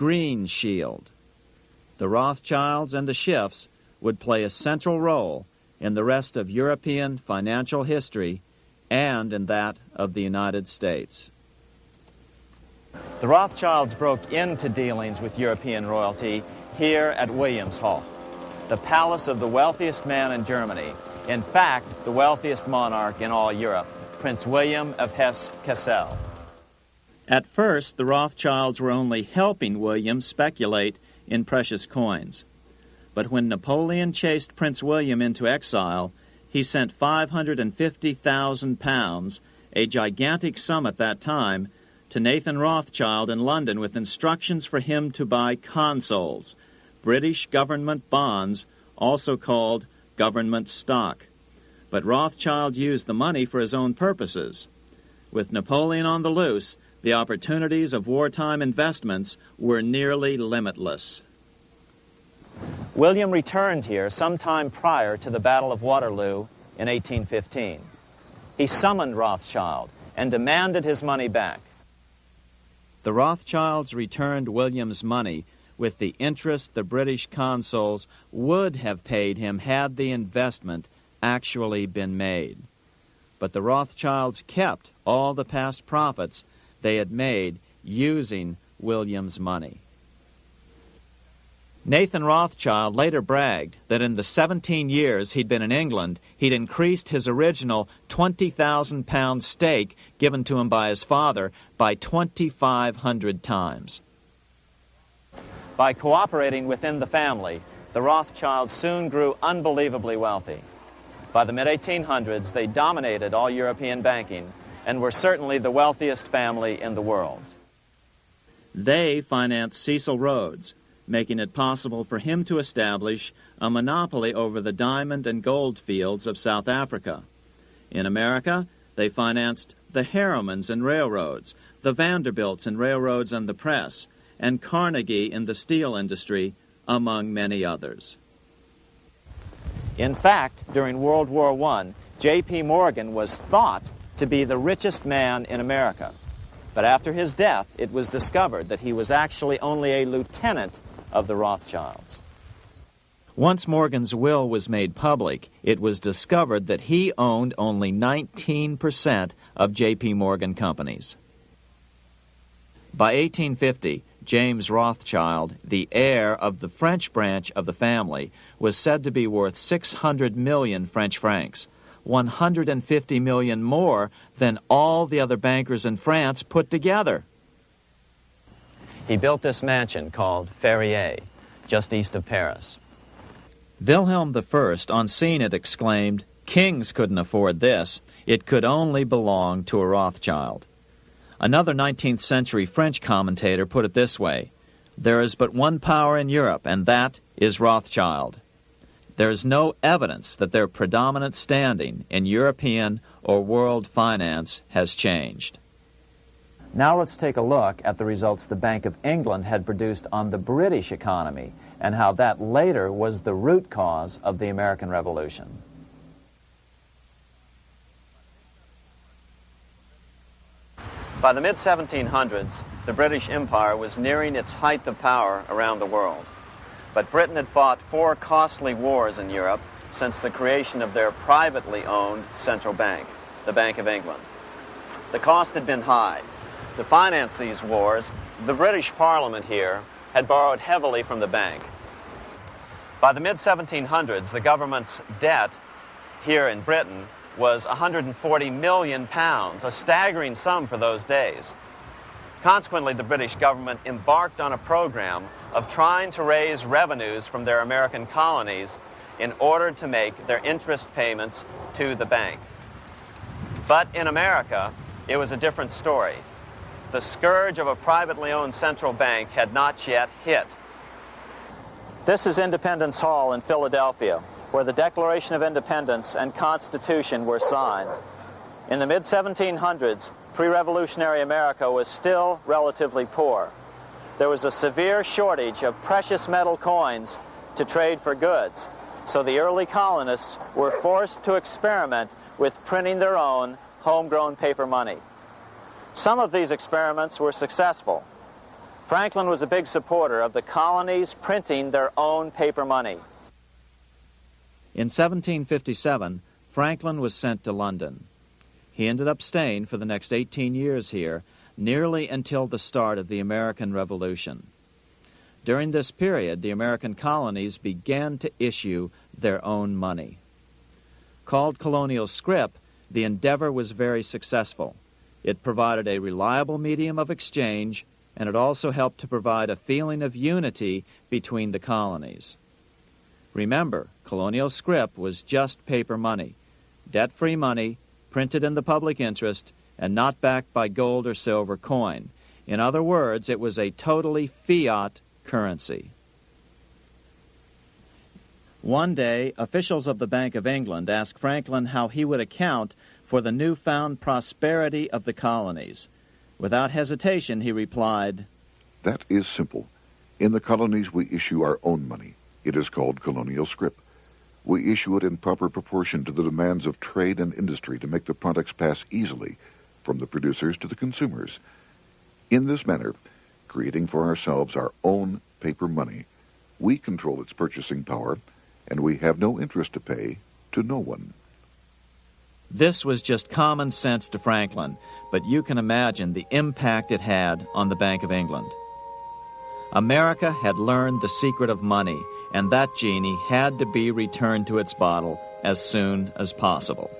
green shield. The Rothschilds and the Schiffs would play a central role in the rest of European financial history and in that of the United States. The Rothschilds broke into dealings with European royalty here at Wilhelmshof, the palace of the wealthiest man in Germany, in fact, the wealthiest monarch in all Europe, Prince William of Hesse-Kassel. At first, the Rothschilds were only helping William speculate in precious coins. But when Napoleon chased Prince William into exile, he sent 550,000 pounds, a gigantic sum at that time, to Nathan Rothschild in London with instructions for him to buy consols, British government bonds, also called government stock. But Rothschild used the money for his own purposes. With Napoleon on the loose, the opportunities of wartime investments were nearly limitless. William returned here sometime prior to the Battle of Waterloo in 1815. He summoned Rothschild and demanded his money back. The Rothschilds returned William's money with the interest the British consuls would have paid him had the investment actually been made. But the Rothschilds kept all the past profits they had made using William's money. Nathan Rothschild later bragged that in the 17 years he'd been in England, he'd increased his original 20,000 pound stake given to him by his father by 2,500 times. By cooperating within the family, the Rothschilds soon grew unbelievably wealthy. By the mid-1800s, they dominated all European banking and were certainly the wealthiest family in the world. They financed Cecil Rhodes, making it possible for him to establish a monopoly over the diamond and gold fields of South Africa. In America, they financed the Harrimans and railroads, the Vanderbilts and railroads and the press, and Carnegie in the steel industry, among many others. In fact, during World War I, J.P. Morgan was thought to be the richest man in America. But after his death, it was discovered that he was actually only a lieutenant of the Rothschilds. Once Morgan's will was made public, it was discovered that he owned only 19% of J.P. Morgan companies. By 1850, James Rothschild, the heir of the French branch of the family, was said to be worth 600 million French francs, 150 million more than all the other bankers in France put together. He built this mansion called Ferrier, just east of Paris. Wilhelm I, on seeing it, exclaimed, "Kings couldn't afford this. It could only belong to a Rothschild." Another 19th century French commentator put it this way: "There is but one power in Europe, and that is Rothschild." There is no evidence that their predominant standing in European or world finance has changed. Now let's take a look at the results the Bank of England had produced on the British economy and how that later was the root cause of the American Revolution. By the mid-1700s, the British Empire was nearing its height of power around the world. But Britain had fought 4 costly wars in Europe since the creation of their privately owned central bank, the Bank of England. The cost had been high. To finance these wars, the British Parliament here had borrowed heavily from the bank. By the mid-1700s, the government's debt here in Britain was 140 million pounds, a staggering sum for those days. Consequently, the British government embarked on a program of trying to raise revenues from their American colonies in order to make their interest payments to the bank. But in America, it was a different story. The scourge of a privately owned central bank had not yet hit. This is Independence Hall in Philadelphia, where the Declaration of Independence and Constitution were signed. In the mid-1700s, pre-revolutionary America was still relatively poor. There was a severe shortage of precious metal coins to trade for goods, so the early colonists were forced to experiment with printing their own homegrown paper money. Some of these experiments were successful. Franklin was a big supporter of the colonies printing their own paper money. In 1757, Franklin was sent to London. He ended up staying for the next 18 years here, nearly until the start of the American Revolution. During this period, the American colonies began to issue their own money. Called colonial scrip, the endeavor was very successful. It provided a reliable medium of exchange, and it also helped to provide a feeling of unity between the colonies. Remember, colonial scrip was just paper money, debt-free money, printed in the public interest, and not backed by gold or silver coin. In other words, it was a totally fiat currency. One day, officials of the Bank of England asked Franklin how he would account for the newfound prosperity of the colonies. Without hesitation, he replied, "That is simple. In the colonies we issue our own money. It is called colonial scrip. We issue it in proper proportion to the demands of trade and industry to make the products pass easily from the producers to the consumers. In this manner, creating for ourselves our own paper money, we control its purchasing power, and we have no interest to pay to no one." This was just common sense to Franklin, but you can imagine the impact it had on the Bank of England. America had learned the secret of money, and that genie had to be returned to its bottle as soon as possible.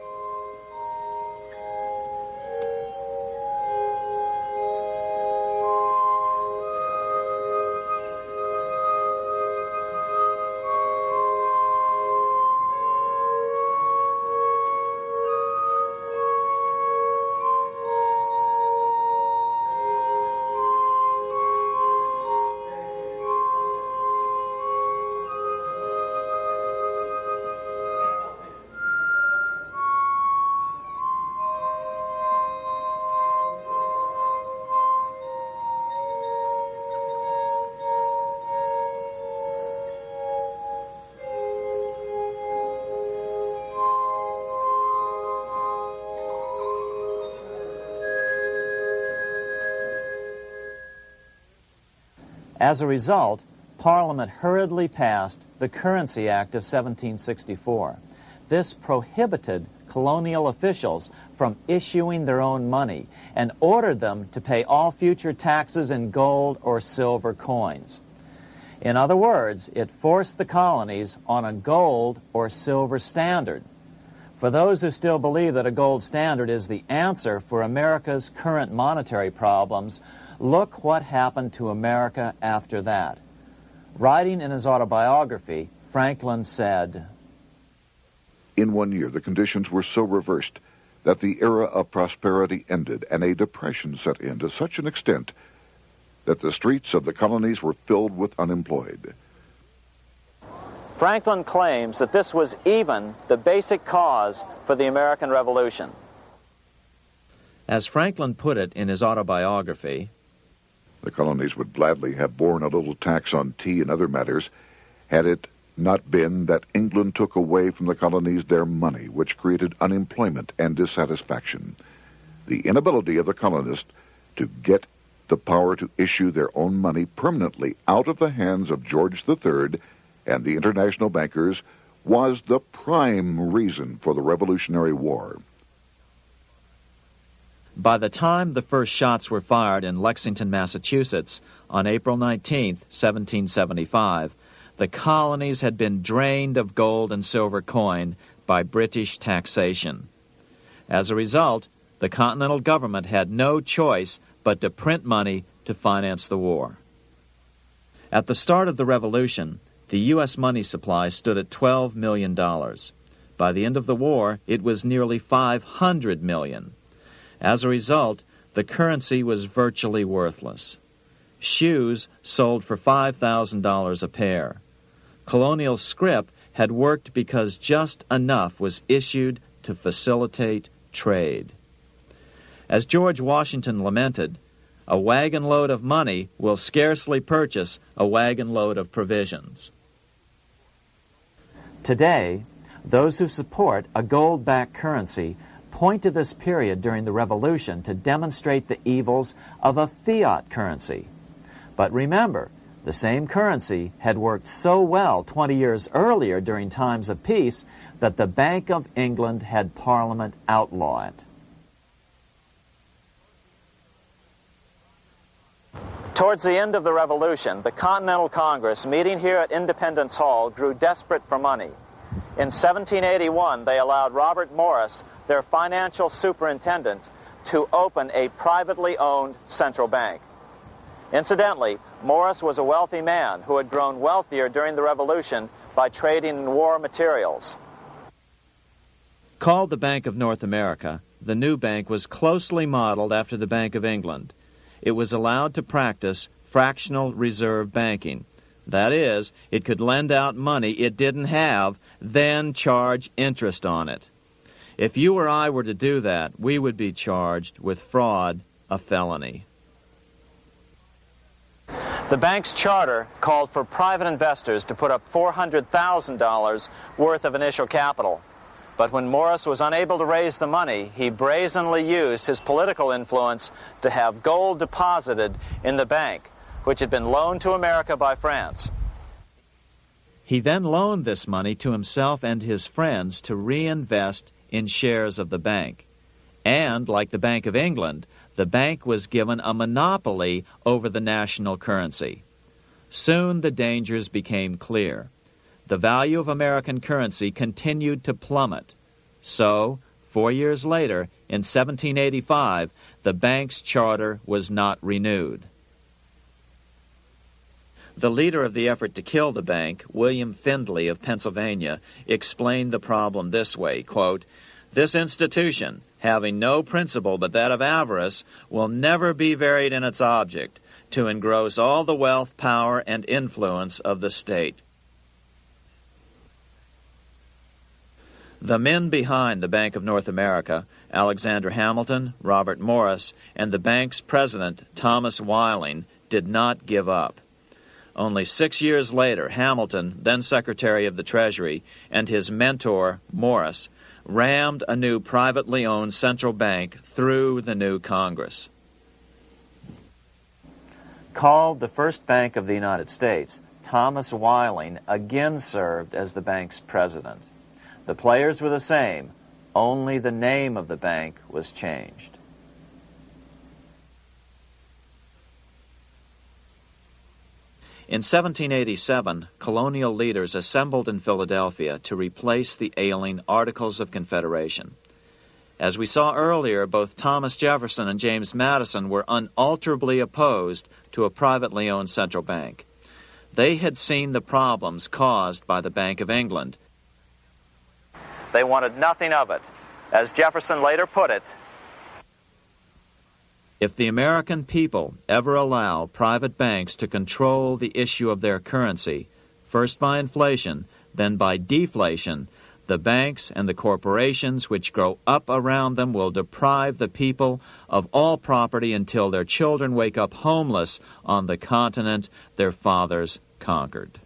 As a result, Parliament hurriedly passed the Currency Act of 1764. This prohibited colonial officials from issuing their own money and ordered them to pay all future taxes in gold or silver coins. In other words, it forced the colonies on a gold or silver standard. For those who still believe that a gold standard is the answer for America's current monetary problems, look what happened to America after that. Writing in his autobiography, Franklin said, "In 1 year, the conditions were so reversed that the era of prosperity ended and a depression set in to such an extent that the streets of the colonies were filled with unemployed." Franklin claims that this was even the basic cause for the American Revolution. As Franklin put it in his autobiography, "The colonies would gladly have borne a little tax on tea and other matters had it not been that England took away from the colonies their money, which created unemployment and dissatisfaction. The inability of the colonists to get the power to issue their own money permanently out of the hands of George III and the international bankers was the prime reason for the Revolutionary War." By the time the first shots were fired in Lexington, Massachusetts, on April 19, 1775, the colonies had been drained of gold and silver coin by British taxation. As a result, the Continental government had no choice but to print money to finance the war. At the start of the Revolution, the U.S. money supply stood at $12 million. By the end of the war, it was nearly $500 million. As a result, the currency was virtually worthless. Shoes sold for $5,000 a pair. Colonial scrip had worked because just enough was issued to facilitate trade. As George Washington lamented, "A wagon load of money will scarcely purchase a wagon load of provisions." Today, those who support a gold-backed currency point to this period during the Revolution to demonstrate the evils of a fiat currency. But remember, the same currency had worked so well 20 years earlier during times of peace that the Bank of England had Parliament outlaw it. Towards the end of the Revolution, the Continental Congress, meeting here at Independence Hall, grew desperate for money. In 1781, they allowed Robert Morris, their financial superintendent, to open a privately owned central bank. Incidentally, Morris was a wealthy man who had grown wealthier during the Revolution by trading in war materials. Called the Bank of North America, the new bank was closely modeled after the Bank of England. It was allowed to practice fractional reserve banking. That is, it could lend out money it didn't have, then charge interest on it. If you or I were to do that, we would be charged with fraud, a felony. The bank's charter called for private investors to put up $400,000 worth of initial capital. But when Morris was unable to raise the money, he brazenly used his political influence to have gold deposited in the bank, which had been loaned to America by France. He then loaned this money to himself and his friends to reinvest in shares of the bank. And, like the Bank of England, the bank was given a monopoly over the national currency. Soon the dangers became clear. The value of American currency continued to plummet. So, 4 years later, in 1785, the bank's charter was not renewed. The leader of the effort to kill the bank, William Findley of Pennsylvania, explained the problem this way, quote, "This institution, having no principle but that of avarice, will never be varied in its object, to engross all the wealth, power, and influence of the state." The men behind the Bank of North America, Alexander Hamilton, Robert Morris, and the bank's president, Thomas Whiling, did not give up. Only 6 years later, Hamilton, then Secretary of the Treasury, and his mentor, Morris, rammed a new privately owned central bank through the new Congress. Called the first bank of the United States, Thomas Whiling again served as the bank's president. The players were the same, only the name of the bank was changed. In 1787, colonial leaders assembled in Philadelphia to replace the ailing Articles of Confederation. As we saw earlier, both Thomas Jefferson and James Madison were unalterably opposed to a privately owned central bank. They had seen the problems caused by the Bank of England. They wanted nothing of it. As Jefferson later put it, "If the American people ever allow private banks to control the issue of their currency, first by inflation, then by deflation, the banks and the corporations which grow up around them will deprive the people of all property until their children wake up homeless on the continent their fathers conquered."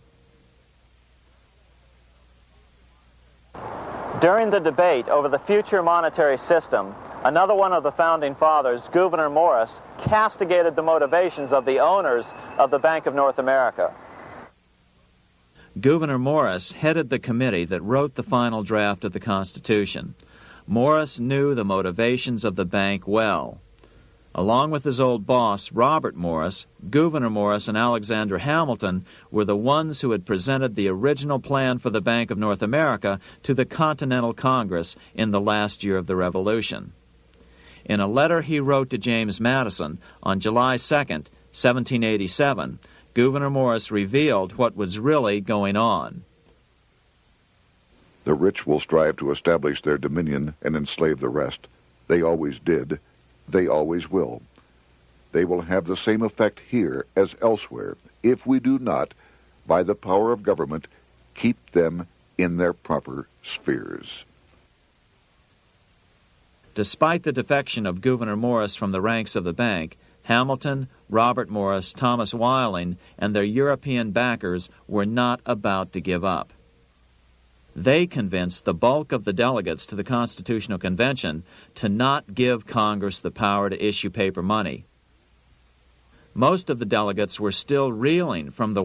During the debate over the future monetary system, another one of the founding fathers, Gouverneur Morris, castigated the motivations of the owners of the Bank of North America. Gouverneur Morris headed the committee that wrote the final draft of the Constitution. Morris knew the motivations of the bank well. Along with his old boss, Robert Morris, Gouverneur Morris and Alexander Hamilton were the ones who had presented the original plan for the Bank of North America to the Continental Congress in the last year of the Revolution. In a letter he wrote to James Madison on July 2nd, 1787, Gouverneur Morris revealed what was really going on. "The rich will strive to establish their dominion and enslave the rest. They always did. They always will. They will have the same effect here as elsewhere if we do not, by the power of government, keep them in their proper spheres." Despite the defection of Gouverneur Morris from the ranks of the bank, Hamilton, Robert Morris, Thomas Whiling, and their European backers were not about to give up. They convinced the bulk of the delegates to the Constitutional Convention to not give Congress the power to issue paper money. Most of the delegates were still reeling from the